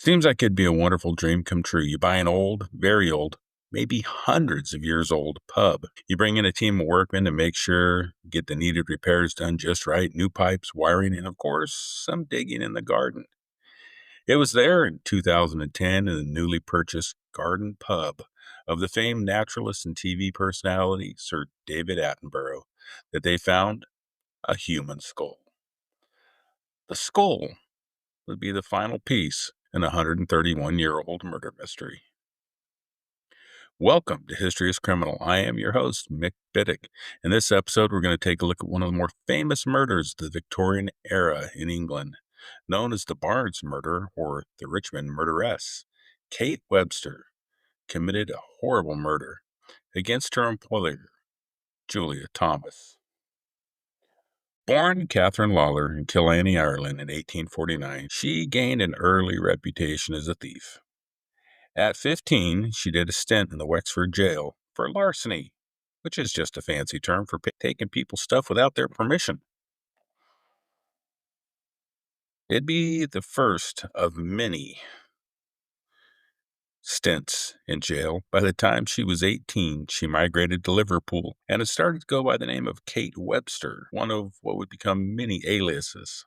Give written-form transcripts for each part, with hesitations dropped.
Seems like it'd be a wonderful dream come true. You buy an old, very old, maybe hundreds of years old pub. You bring in a team of workmen to make sure get the needed repairs done just right, new pipes, wiring, and of course, some digging in the garden. It was there in 2010 in the newly purchased garden pub of the famed naturalist and TV personality Sir David Attenborough that they found a human skull. The skull would be the final piece in a 131-year-old murder mystery. Welcome to History is Criminal. I am your host, Mick Biddick. In this episode, we're going to take a look at one of the more famous murders of the Victorian era in England, known as the Barnes Murder or the Richmond Murderess. Kate Webster committed a horrible murder against her employer, Julia Thomas. Born Catherine Lawler in Killarney, Ireland in 1849, she gained an early reputation as a thief. At 15, she did a stint in the Wexford jail for larceny, which is just a fancy term for taking people's stuff without their permission. It'd be the first of many stints in jail. By the time she was 18, she migrated to Liverpool and had started to go by the name of Kate Webster, one of what would become many aliases.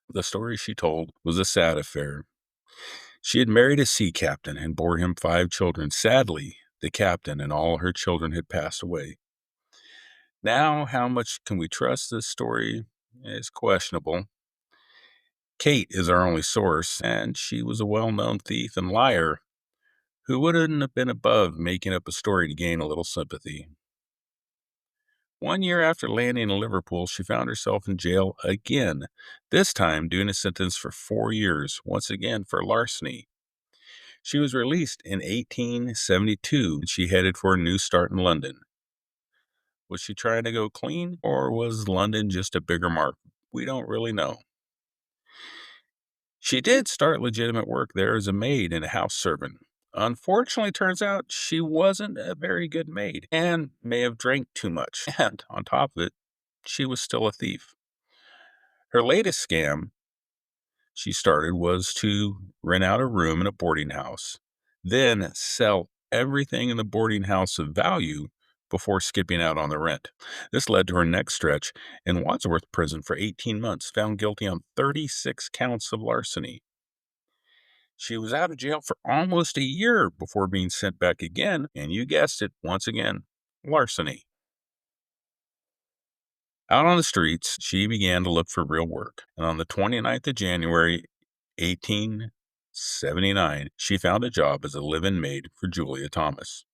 The story she told was a sad affair. She had married a sea captain and bore him 5 children. Sadly, the captain and all her children had passed away. Now, how much can we trust this story is questionable. Kate is our only source, and she was a well-known thief and liar who wouldn't have been above making up a story to gain a little sympathy. 1 year after landing in Liverpool, she found herself in jail again, this time doing a sentence for 4 years, once again for larceny. She was released in 1872, and she headed for a new start in London. Was she trying to go clean, or was London just a bigger mark? We don't really know. She did start legitimate work there as a maid and a house servant. Unfortunately, turns out she wasn't a very good maid and may have drank too much. And on top of it, she was still a thief. Her latest scam she started was to rent out a room in a boarding house, then sell everything in the boarding house of value before skipping out on the rent. This led to her next stretch in Wadsworth Prison for 18 months, found guilty on 36 counts of larceny. She was out of jail for almost a year before being sent back again, and you guessed it, once again, larceny. Out on the streets, she began to look for real work, and on the 29th of January, 1879, she found a job as a live-in maid for Julia Thomas.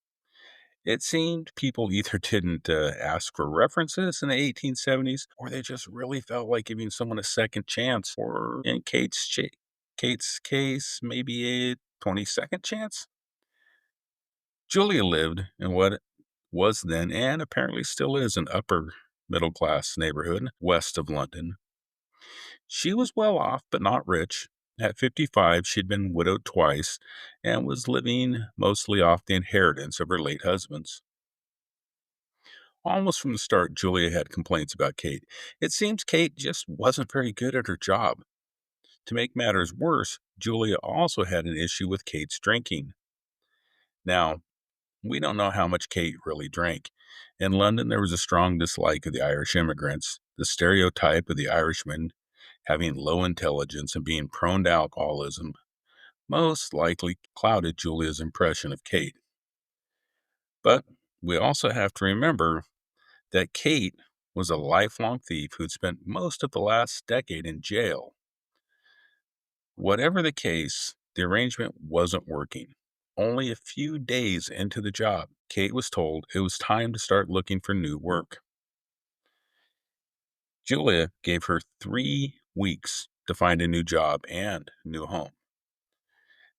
It seemed people either didn't ask for references in the 1870s, or they just really felt like giving someone a second chance, or in Kate's case, maybe a 22nd chance. Julia lived in what was then and apparently still is an upper middle class neighborhood west of London. She was well off, but not rich. At 55, she'd been widowed twice and was living mostly off the inheritance of her late husbands. Almost from the start, Julia had complaints about Kate. It seems Kate just wasn't very good at her job. To make matters worse, Julia also had an issue with Kate's drinking. Now, we don't know how much Kate really drank. In London, there was a strong dislike of the Irish immigrants. The stereotype of the Irishman having low intelligence and being prone to alcoholism most likely clouded Julia's impression of Kate. But we also have to remember that Kate was a lifelong thief who'd spent most of the last decade in jail. Whatever the case, the arrangement wasn't working. Only a few days into the job, Kate was told it was time to start looking for new work. Julia gave her 3 weeks to find a new job and new home.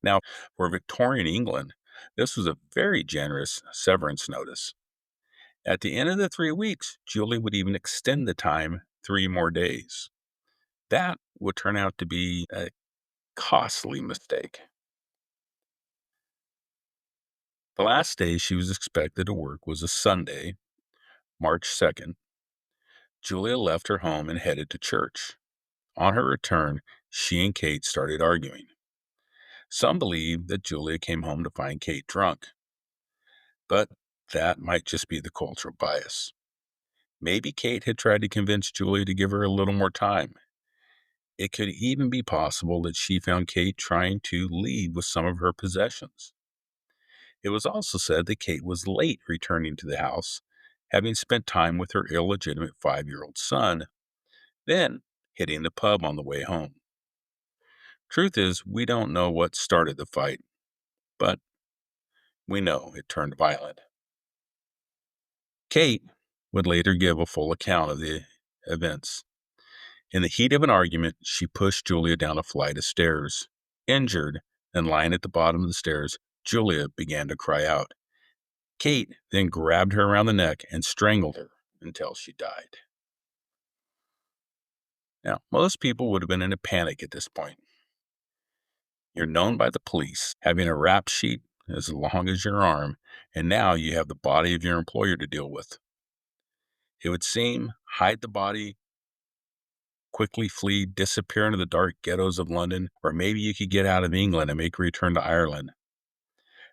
Now, for Victorian England, this was a very generous severance notice. At the end of the 3 weeks, Julia would even extend the time 3 more days. That would turn out to be a costly mistake. The last day she was expected to work was a Sunday, March 2nd. Julia left her home and headed to church. On her return, she and Kate started arguing. Some believe that Julia came home to find Kate drunk, but that might just be the cultural bias. Maybe Kate had tried to convince Julia to give her a little more time. It could even be possible that she found Kate trying to leave with some of her possessions. It was also said that Kate was late returning to the house, having spent time with her illegitimate 5-year-old son, then hitting the pub on the way home. Truth is, we don't know what started the fight, but we know it turned violent. Kate would later give a full account of the events. In the heat of an argument, she pushed Julia down a flight of stairs. Injured and lying at the bottom of the stairs, Julia began to cry out. Kate then grabbed her around the neck and strangled her until she died. Now, most people would have been in a panic at this point. You're known by the police, having a rap sheet as long as your arm, and now you have the body of your employer to deal with. It would seem hide the body, quickly flee, disappear into the dark ghettos of London, or maybe you could get out of England and make a return to Ireland.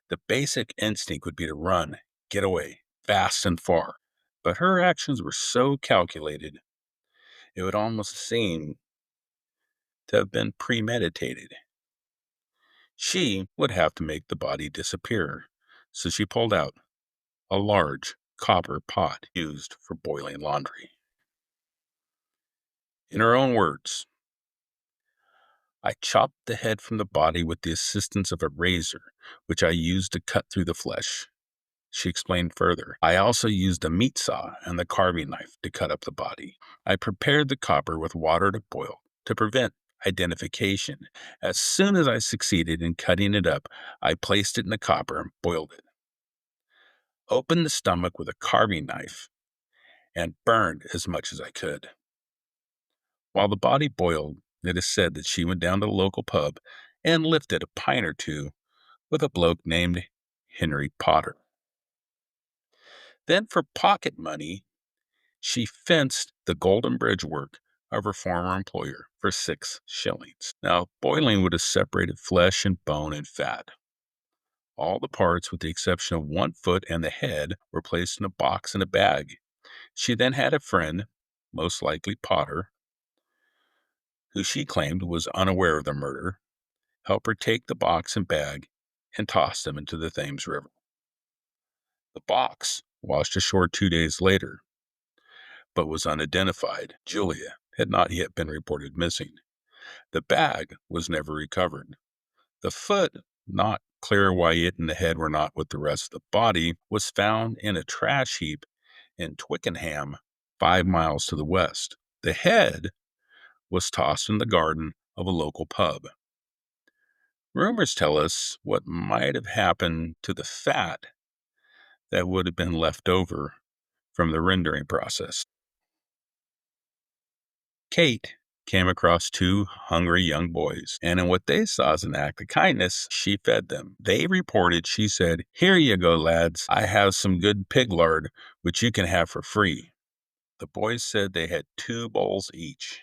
The basic instinct would be to run, get away, fast and far. But her actions were so calculated, it would almost seem to have been premeditated. She would have to make the body disappear, so she pulled out a large copper pot used for boiling laundry. In her own words, I chopped the head from the body with the assistance of a razor, which I used to cut through the flesh. She explained further, I also used a meat saw and the carving knife to cut up the body. I prepared the copper with water to boil to prevent identification. As soon as I succeeded in cutting it up, I placed it in the copper and boiled it. Opened the stomach with a carving knife and burned as much as I could. While the body boiled, it is said that she went down to the local pub and lifted a pint or two with a bloke named Henry Potter. Then, for pocket money, she fenced the golden bridge work of her former employer for 6 shillings. Now, boiling would have separated flesh and bone and fat. All the parts, with the exception of one foot and the head, were placed in a box and a bag. She then had a friend, most likely Potter, who she claimed was unaware of the murder, help her take the box and bag and toss them into the Thames River. The box washed ashore 2 days later, but was unidentified. Julia had not yet been reported missing. The bag was never recovered. The foot, not clear why it and the head were not with the rest of the body, was found in a trash heap in Twickenham, 5 miles to the west. The head was tossed in the garden of a local pub. Rumors tell us what might have happened to the fat that would have been left over from the rendering process. Kate came across 2 hungry young boys, and in what they saw as an act of kindness, she fed them. They reported she said, "Here you go, lads. I have some good pig lard, which you can have for free." The boys said they had 2 bowls each.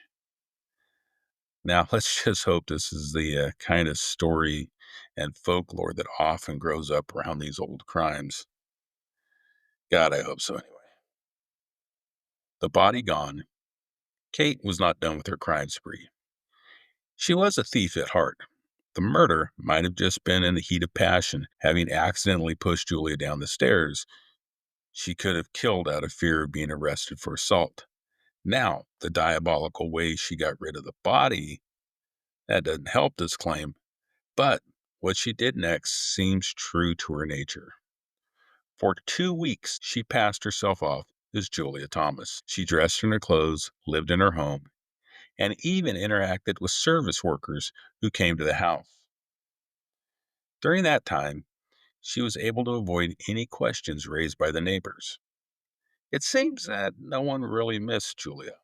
Now, let's just hope this is the kind of story and folklore that often grows up around these old crimes. God, I hope so anyway. The body gone, Kate was not done with her crime spree. She was a thief at heart. The murder might have just been in the heat of passion, having accidentally pushed Julia down the stairs. She could have killed out of fear of being arrested for assault. Now, the diabolical way she got rid of the body, that doesn't help this claim, but what she did next seems true to her nature. For 2 weeks, she passed herself off as Julia Thomas. She dressed in her clothes, lived in her home, and even interacted with service workers who came to the house. During that time, she was able to avoid any questions raised by the neighbors. It seems that no one really missed Julia.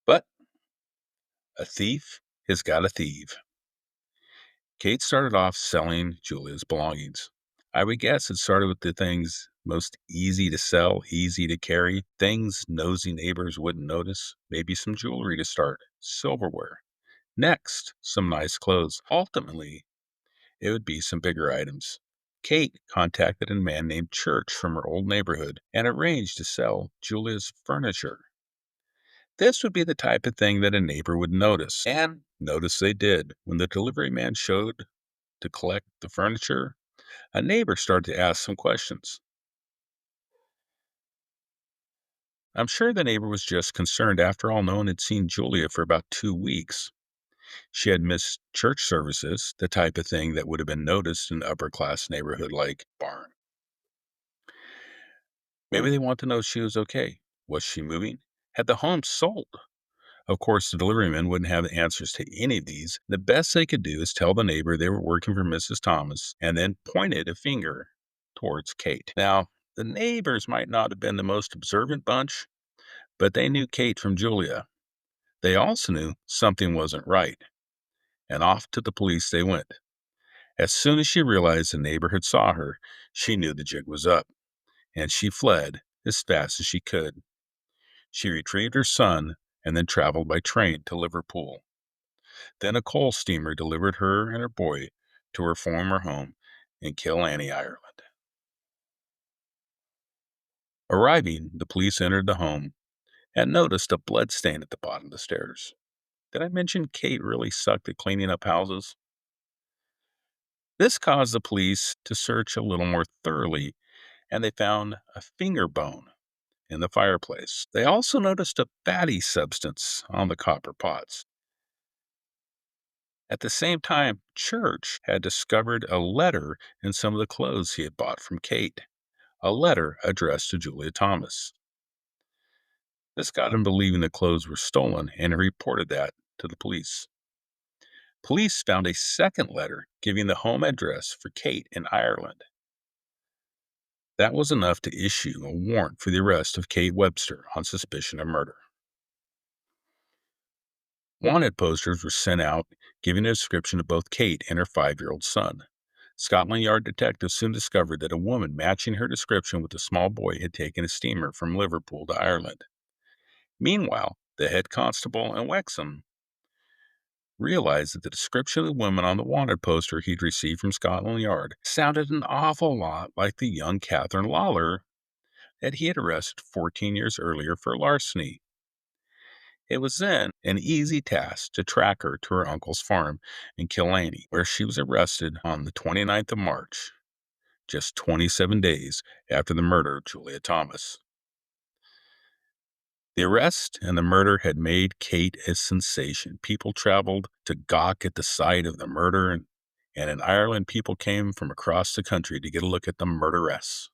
But a thief has got a thief. Kate started off selling Julia's belongings. I would guess it started with the things most easy to sell, easy to carry, things nosy neighbors wouldn't notice, maybe some jewelry to start, silverware. Next, some nice clothes. Ultimately, it would be some bigger items. Kate contacted a man named Church from her old neighborhood and arranged to sell Julia's furniture. This would be the type of thing that a neighbor would notice, and notice they did. When the delivery man showed to collect the furniture, a neighbor started to ask some questions. I'm sure the neighbor was just concerned. After all, no one had seen Julia for about 2 weeks. She had missed church services, the type of thing that would have been noticed in an upper class neighborhood like Barn. Maybe they want to know if she was okay. Was she moving? Had the home sold? Of course, the deliveryman wouldn't have the answers to any of these. The best they could do is tell the neighbor they were working for Mrs. Thomas and then pointed a finger towards Kate. Now, the neighbors might not have been the most observant bunch, but they knew Kate from Julia. They also knew something wasn't right, and off to the police they went. As soon as she realized the neighborhood saw her, she knew the jig was up, and she fled as fast as she could. She retrieved her son and then traveled by train to Liverpool. Then a coal steamer delivered her and her boy to her former home in Killarney, Ireland. Arriving, the police entered the home and noticed a blood stain at the bottom of the stairs. Did I mention Kate really sucked at cleaning up houses? This caused the police to search a little more thoroughly, and they found a finger bone in the fireplace. They also noticed a fatty substance on the copper pots. At the same time, Church had discovered a letter in some of the clothes he had bought from Kate, a letter addressed to Julia Thomas. This got him believing the clothes were stolen, and he reported that to the police. Police found a second letter giving the home address for Kate in Ireland. That was enough to issue a warrant for the arrest of Kate Webster on suspicion of murder. Wanted posters were sent out giving a description of both Kate and her 5-year-old son. Scotland Yard detectives soon discovered that a woman matching her description with the small boy had taken a steamer from Liverpool to Ireland. Meanwhile, the head constable in Wexham realized that the description of the woman on the wanted poster he'd received from Scotland Yard sounded an awful lot like the young Catherine Lawler that he had arrested 14 years earlier for larceny. It was then an easy task to track her to her uncle's farm in Killarney, where she was arrested on the 29th of March, just 27 days after the murder of Julia Thomas. The arrest and the murder had made Kate a sensation. People traveled to gawk at the sight of the murder, and in Ireland, people came from across the country to get a look at the murderess.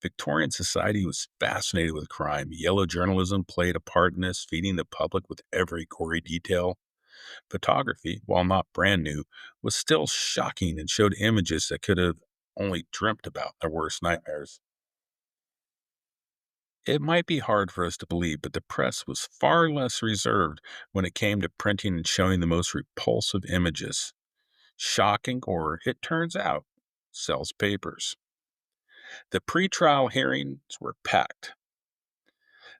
Victorian society was fascinated with crime. Yellow journalism played a part in this, feeding the public with every gory detail. Photography, while not brand new, was still shocking and showed images that could have only dreamt about their worst nightmares. It might be hard for us to believe, but the press was far less reserved when it came to printing and showing the most repulsive images. Shocking gore, it turns out, sells papers. The pre-trial hearings were packed.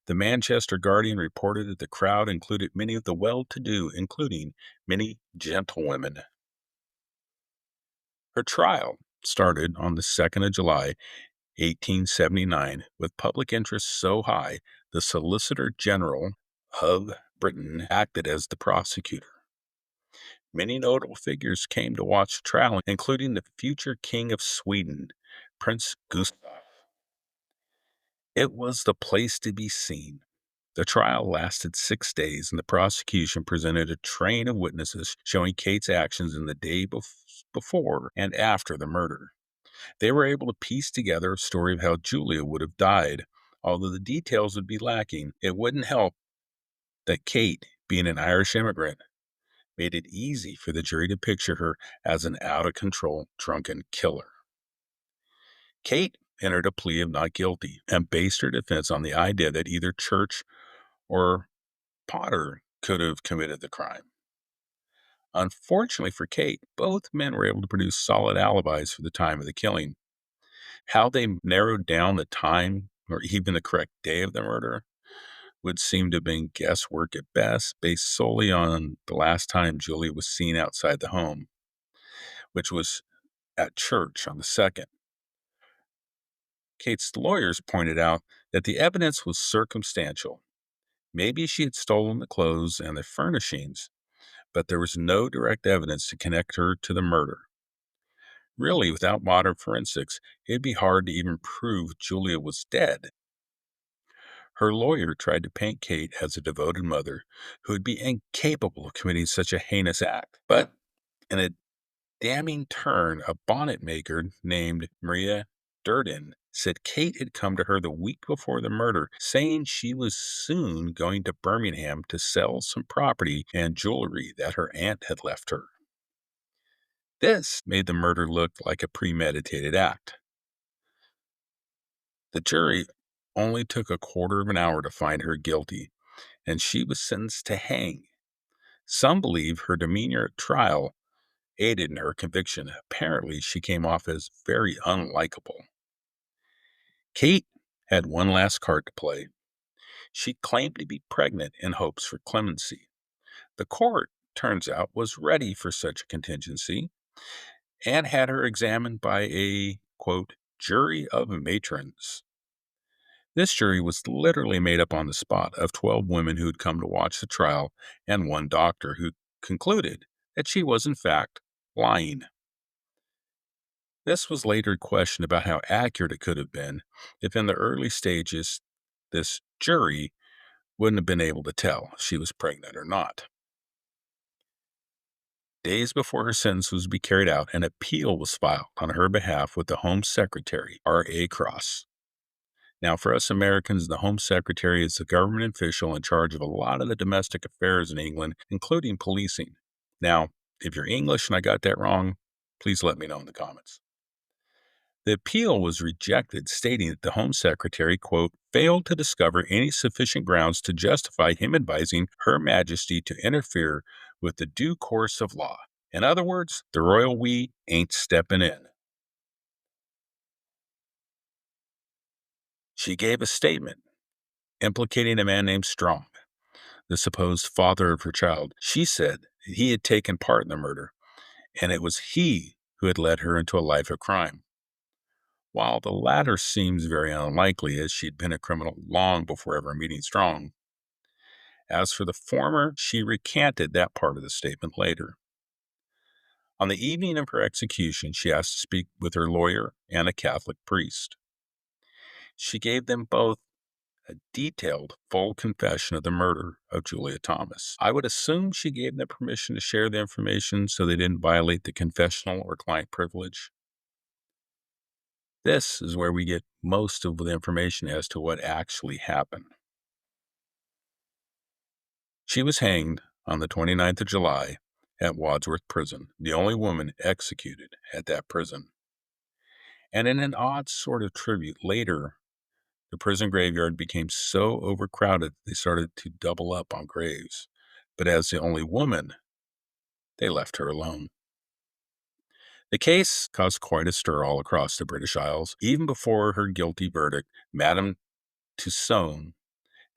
The Manchester Guardian reported that the crowd included many of the well-to-do, including many gentlewomen. Her trial started on the 2nd of July, 1879, with public interest so high, the Solicitor General of Britain acted as the prosecutor. Many notable figures came to watch the trial, including the future King of Sweden, Prince Gustav. It was the place to be seen. The trial lasted 6 days, and the prosecution presented a train of witnesses showing Kate's actions in the day before and after the murder. They were able to piece together a story of how Julia would have died. Although the details would be lacking, it wouldn't help that Kate, being an Irish immigrant, made it easy for the jury to picture her as an out-of-control, drunken killer. Kate entered a plea of not guilty and based her defense on the idea that either Church or Potter could have committed the crime. Unfortunately for Kate, both men were able to produce solid alibis for the time of the killing. How they narrowed down the time or even the correct day of the murder would seem to have been guesswork at best, based solely on the last time Julia was seen outside the home, which was at church on the 2nd. Kate's lawyers pointed out that the evidence was circumstantial. Maybe she had stolen the clothes and the furnishings, but there was no direct evidence to connect her to the murder. Really, without modern forensics, it'd be hard to even prove Julia was dead. Her lawyer tried to paint Kate as a devoted mother who would be incapable of committing such a heinous act. But in a damning turn, a bonnet maker named Maria Durden said Kate had come to her the week before the murder, saying she was soon going to Birmingham to sell some property and jewelry that her aunt had left her. This made the murder look like a premeditated act. The jury only took a quarter of an hour to find her guilty, and she was sentenced to hang. Some believe her demeanor at trial aided in her conviction. Apparently, she came off as very unlikable. Kate had one last card to play. She claimed to be pregnant in hopes for clemency. The court, turns out, was ready for such a contingency and had her examined by a, quote, jury of matrons. This jury was literally made up on the spot of 12 women who had come to watch the trial and one doctor who concluded that she was, in fact, lying. This was later questioned about how accurate it could have been if in the early stages this jury wouldn't have been able to tell if she was pregnant or not. Days before her sentence was to be carried out, an appeal was filed on her behalf with the Home Secretary, R.A. Cross. Now, for us Americans, the Home Secretary is the government official in charge of a lot of the domestic affairs in England, including policing. Now, if you're English and I got that wrong, please let me know in the comments. The appeal was rejected, stating that the Home Secretary, quote, failed to discover any sufficient grounds to justify him advising Her Majesty to interfere with the due course of law. In other words, the royal we ain't stepping in. She gave a statement implicating a man named Strong, the supposed father of her child. She said that he had taken part in the murder, and it was he who had led her into a life of crime. While the latter seems very unlikely, as she'd been a criminal long before ever meeting Strong. As for the former, she recanted that part of the statement later. On the evening of her execution, she asked to speak with her lawyer and a Catholic priest. She gave them both a detailed, full confession of the murder of Julia Thomas. I would assume she gave them permission to share the information so they didn't violate the confessional or client privilege. This is where we get most of the information as to what actually happened. She was hanged on the 29th of July at Wadsworth Prison, the only woman executed at that prison. And in an odd sort of tribute, later, the prison graveyard became so overcrowded they started to double up on graves. But as the only woman, they left her alone. The case caused quite a stir all across the British Isles. Even before her guilty verdict, Madame Tussaud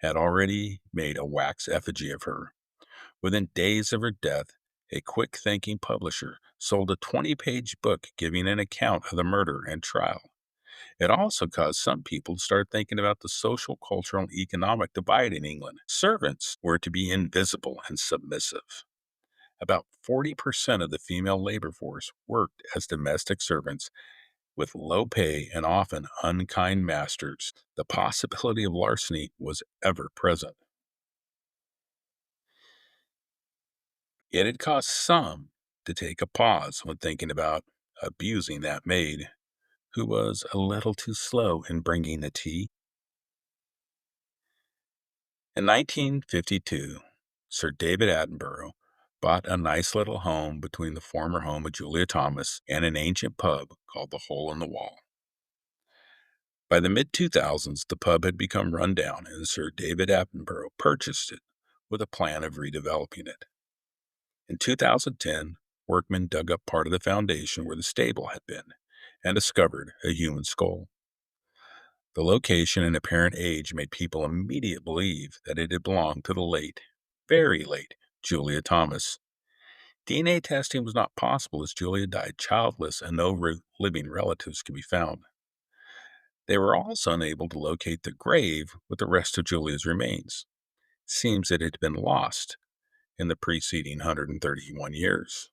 had already made a wax effigy of her. Within days of her death, a quick-thinking publisher sold a 20-page book giving an account of the murder and trial. It also caused some people to start thinking about the social, cultural, and economic divide in England. Servants were to be invisible and submissive. About 40% of the female labor force worked as domestic servants with low pay and often unkind masters. The possibility of larceny was ever present. It had caused some to take a pause when thinking about abusing that maid, who was a little too slow in bringing the tea. In 1952, Sir David Attenborough bought a nice little home between the former home of Julia Thomas and an ancient pub called the Hole in the Wall. By the mid-2000s, the pub had become run down, and Sir David Attenborough purchased it with a plan of redeveloping it. In 2010, workmen dug up part of the foundation where the stable had been and discovered a human skull. The location and apparent age made people immediately believe that it had belonged to the late, very late, Julia Thomas. DNA testing was not possible as Julia died childless and no living relatives could be found. They were also unable to locate the grave with the rest of Julia's remains. Seems it had been lost in the preceding 131 years.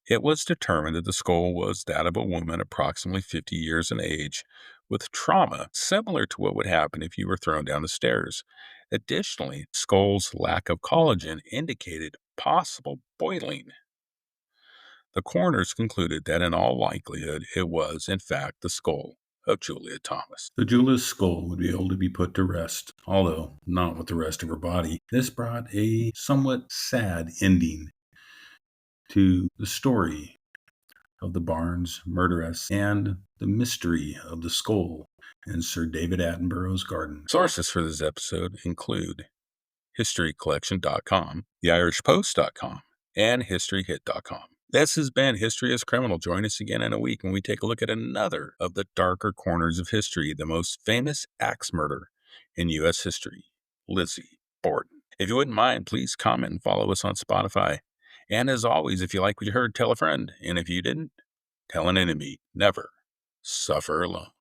It was determined that the skull was that of a woman approximately 50 years in age with trauma similar to what would happen if you were thrown down the stairs. Additionally, skull's lack of collagen indicated possible boiling. The coroners concluded that in all likelihood it was, in fact, the skull of Julia Thomas. So Julia's skull would be able to be put to rest, although not with the rest of her body. This brought a somewhat sad ending to the story of the Barnes Murderess and the mystery of the skull in Sir David Attenborough's garden. Sources for this episode include historycollection.com, theirishpost.com, and historyhit.com. This has been History is Criminal. Join us again in a week when we take a look at another of the darker corners of history, the most famous axe murder in U.S. history, Lizzie Borden. If you wouldn't mind, please comment and follow us on Spotify. And as always, if you like what you heard, tell a friend. And if you didn't, tell an enemy. Never suffer alone.